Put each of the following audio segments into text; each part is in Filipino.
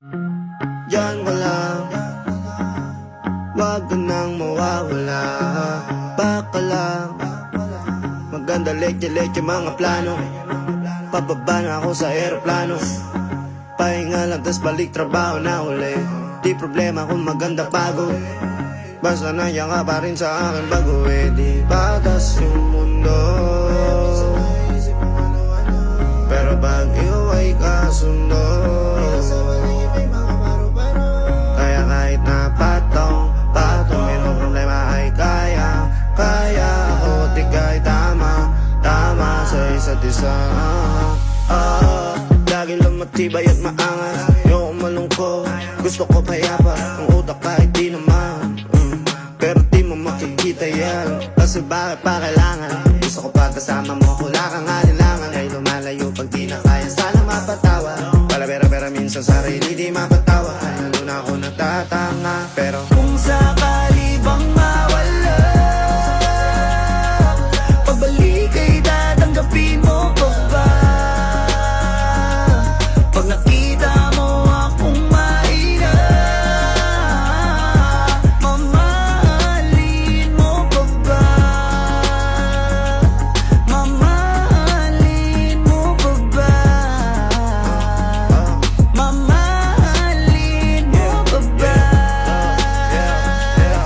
Diyan ka lang, wag ka nang mawawala. Baka lang, maganda leke-leke mga plano. Pababa na ako sa aeroplano, pahinga lang tas balik trabaho na uli. Di problema kung maganda pagod, basta nandiyan ka pa rin sa akin bago di batas yung mundo. Pero pag ikaw ay kasundo, kaya kahit na patong mayroong problema ay kaya o di kahit tama sa isa't isa. Lagi lang matibay at maangas, ayoko malungkot, gusto ko payapa, ang utak kahit di naman. Pero di mo makikita yan, kasi bakit pa kailangan? Gusto ko pa kasama mo, wala kang alinlangan. Ay lumalayo pag di na kaya, sana mapatawa. Pala pera minsan sarili di mapatawa. Lalo na ako natatanga, pero kung sakali bang mawala, pagbalik ay tatanggapin mo pa ba? Pag nakita mo akong mahina, mamahalin mo pa ba? Mamahalin mo pa ba? Mamahalin mo pa ba?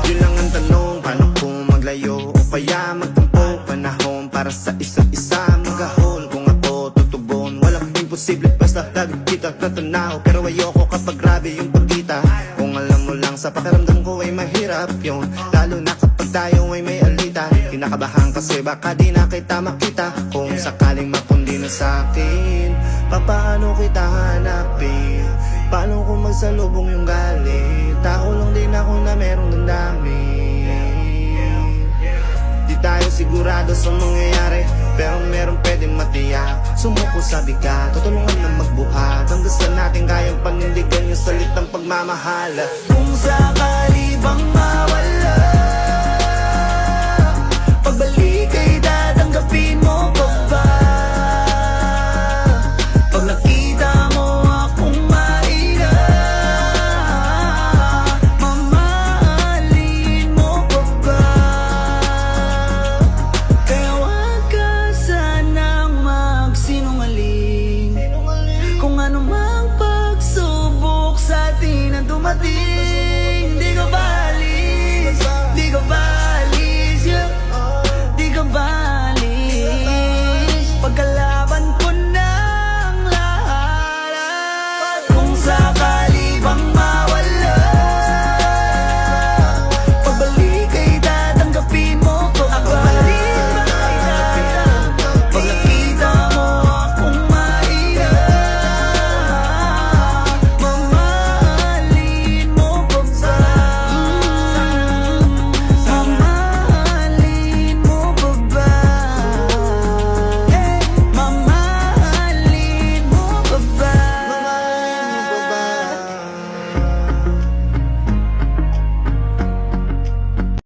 Yun lang ang tanong, paano kung maglayo o kaya magtampo? Panahon para sa isa't isa, magahol kung ako tutubon. Walang imposible basta lagi kita tatanaw, pero ayoko kapag grabe yung pagkita. Kung alam mo lang sa pakiramdam ko ay mahirap yun, lalo na kapag tayo ay may alita. Kinakabahan kasi baka di na kita makita. Kung sakaling mapundi na sa'kin, paano kita hanapin? Paano kung magsalubong yung galit? Tao lang din ako na merong damdamin. Di tayo sigurado sa mangyayari, pero meron pwedeng matiyak. Sumuko sa bigat, tutulungan na magbuhat, hanggang sa natin kayang panindigan yung salitang pagmamahal. Kung sakali bang